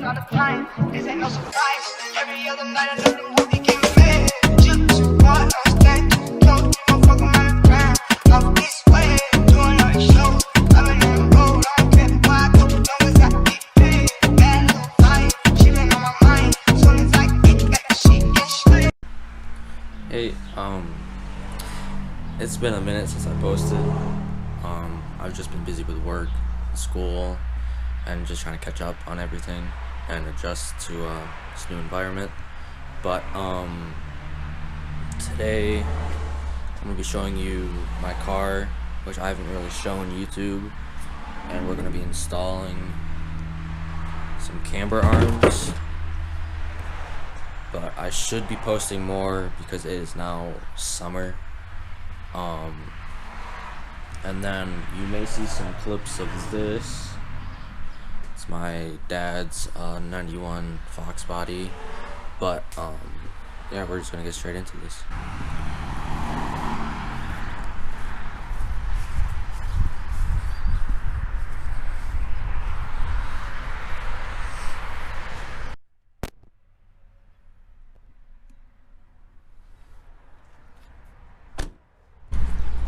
all the time. This ain't no surprise. Every other night another movie came in bed. Just too hard, I'm staying too close. I'm fucking around the ground. Off this way, doing all these shows. I've been on the road, I don't care why I go. Long as I get paid. Bad little fight, she been on my mind. Soon as I get that shit get straight. Hey, it's been a minute since I posted. I've just been busy with work, school, and just trying to catch up on everything and adjust to this new environment. But today I'm gonna be showing you my car, which I haven't really shown YouTube, and we're gonna be installing some camber arms. But I should be posting more because it is now summer. And then you may see some clips of this. It's my dad's 91 Fox body. But yeah, we're just gonna get straight into this.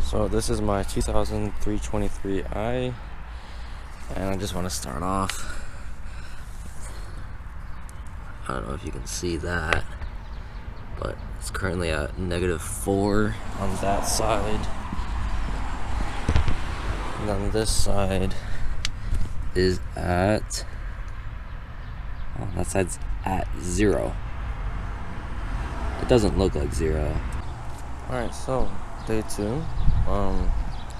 So this is my 2003 23i, and I just want to start off. I don't know if you can see that, but it's currently at -4 on that side, and then this side is at, oh, that side's at 0. It doesn't look like 0. Alright, so day 2.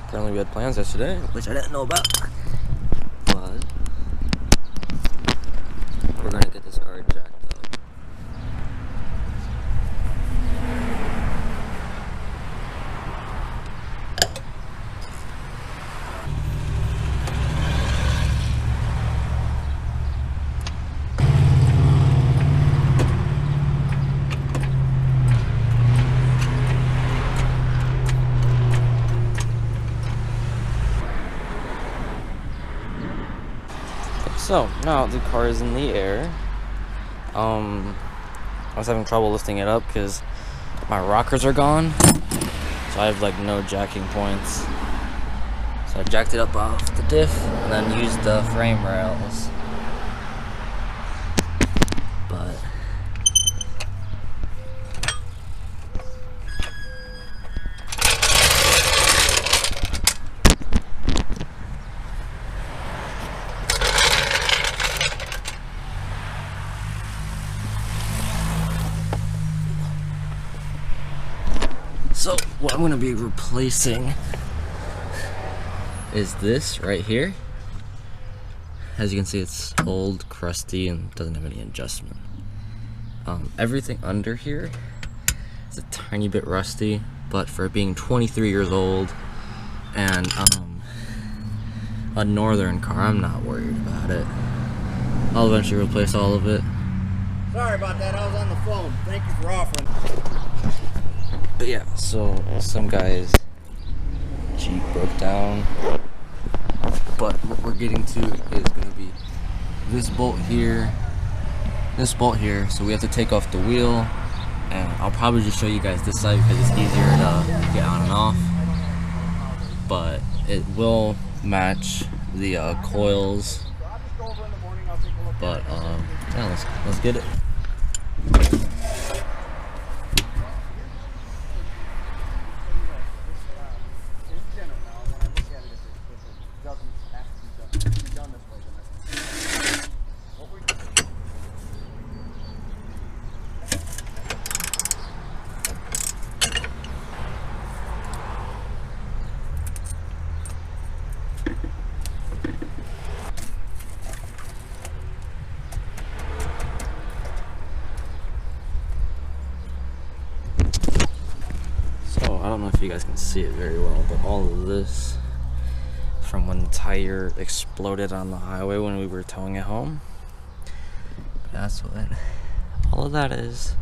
Apparently we had plans yesterday, which I didn't know about, but we're gonna get this car jacked up. So now the car is in the air. I was having trouble lifting it up because my rockers are gone, so I have like no jacking points. So I jacked it up off the diff and then used the frame rails. But so what I'm going to be replacing is this right here. As you can see, it's old, crusty, and doesn't have any adjustment. Everything under here is a tiny bit rusty, but for it being 23 years old and a northern car, I'm not worried about it. I'll eventually replace all of it. Sorry about that, I was on the phone. Thank you for offering. But yeah, so some guy's Jeep broke down. But what we're getting to is gonna be this bolt here, this bolt here. So we have to take off the wheel, and I'll probably just show you guys this side because it's easier to get on and off. But it will match the coils. But yeah, let's get it. I don't know if you guys can see it very well, but all of this from when the tire exploded on the highway when we were towing it home. That's what all of that is.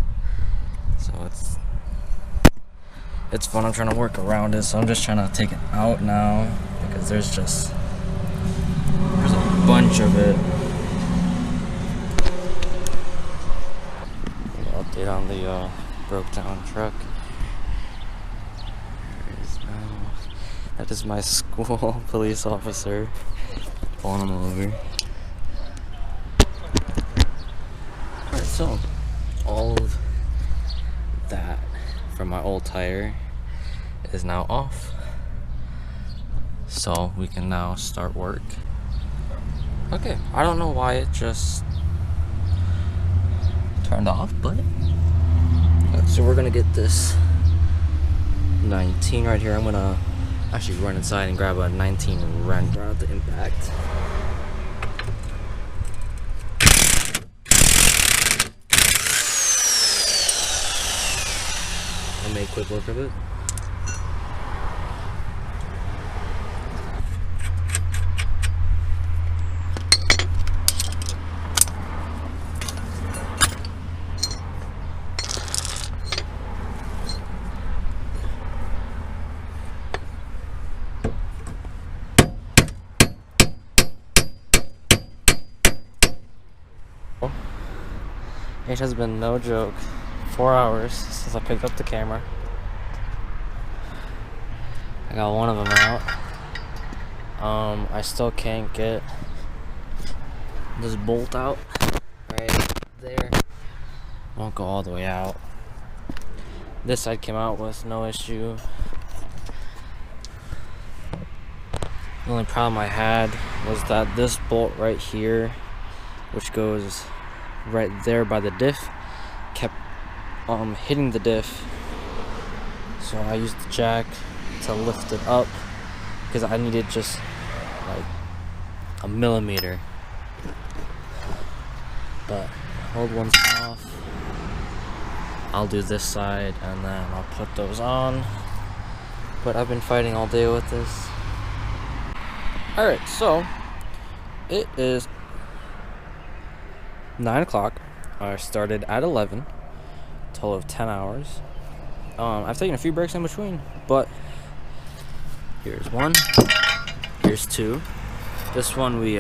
So it's fun. I'm trying to work around it, so I'm just trying to take it out now because there's a bunch of it. update on the broke down truck. That is my school police officer pulling him over. Alright, so all of that from my old tire is now off. So we can now start work. Okay, I don't know why it just turned off, but so we're gonna get this 19 right here. I'm gonna actually run inside and grab a 19 right out the impact. I'll make quick work of it. It has been no joke 4 hours since I picked up the camera. I got one of them out. I still can't get this bolt out right there. Won't go all the way out. This side came out with no issue. The only problem I had was that this bolt right here, which goes right there by the diff, kept hitting the diff. So I used the jack to lift it up because I needed just like a millimeter. But old one's off. I'll do this side and then I'll put those on. But I've been fighting all day with this. Alright, so it is 9 o'clock. I started at 11, total of 10 hours. I've taken a few breaks in between, but here's one, here's two. This one we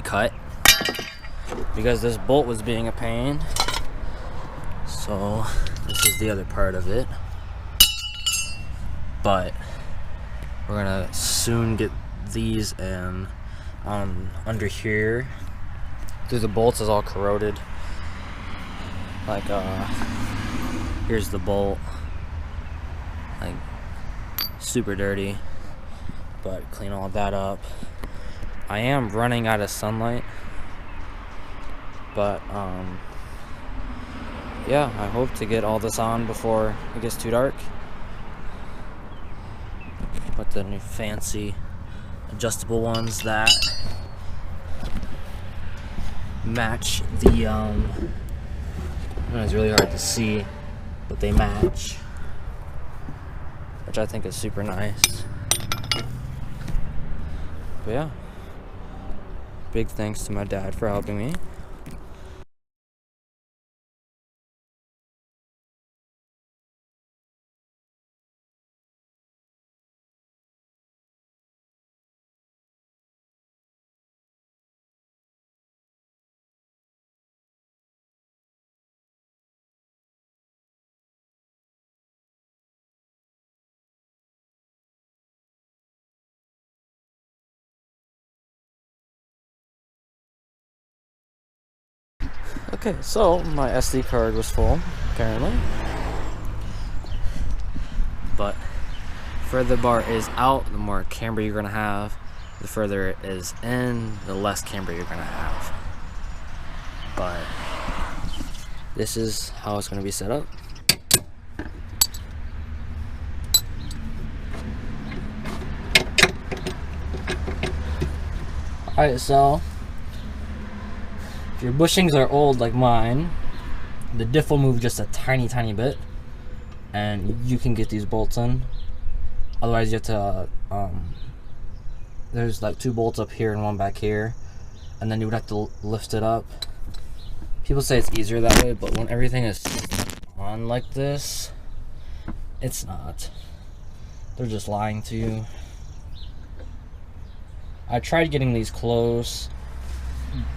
cut because this bolt was being a pain. So this is the other part of it. But we're gonna soon get these in under here. Through the bolts is all corroded. Like here's the bolt. Like super dirty. But clean all that up. I am running out of sunlight. But yeah, I hope to get all this on before it gets too dark. With the new fancy adjustable ones that match the it's really hard to see, but they match, which I think is super nice. But yeah, big thanks to my dad for helping me. Okay, so my SD card was full, apparently. But the further the bar is out, the more camber you're gonna have. The further it is in, the less camber you're gonna have. But this is how it's gonna be set up. Alright, so if your bushings are old like mine, the diff will move just a tiny bit and you can get these bolts in. Otherwise you have to there's like 2 bolts up here and 1 back here, and then you would have to lift it up. People say it's easier that way, but when everything is on like this, it's not. They're just lying to you. I tried getting these close,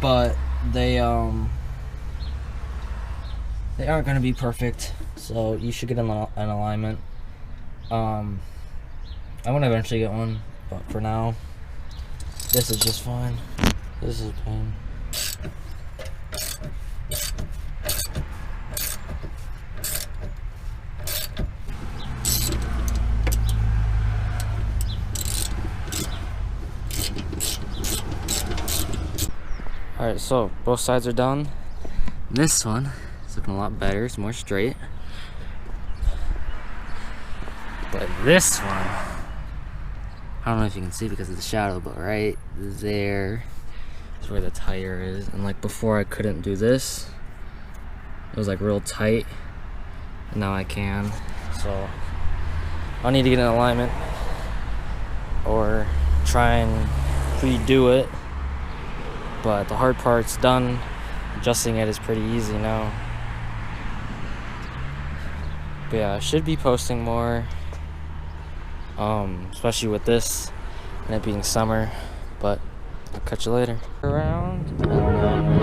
but they They aren't going to be perfect, so you should get an alignment. I want to eventually get one, but for now, this is just fine. This is a pain. Alright, so both sides are done. This one is looking a lot better, it's more straight. But this one, I don't know if you can see because of the shadow, but right there is where the tire is. And like before I couldn't do this. It was like real tight. And now I can. So I'll need to get an alignment or try and redo it. But the hard part's done. Adjusting it is pretty easy now. But yeah, I should be posting more. Especially with this and it being summer. But I'll catch you later. Around and then go around.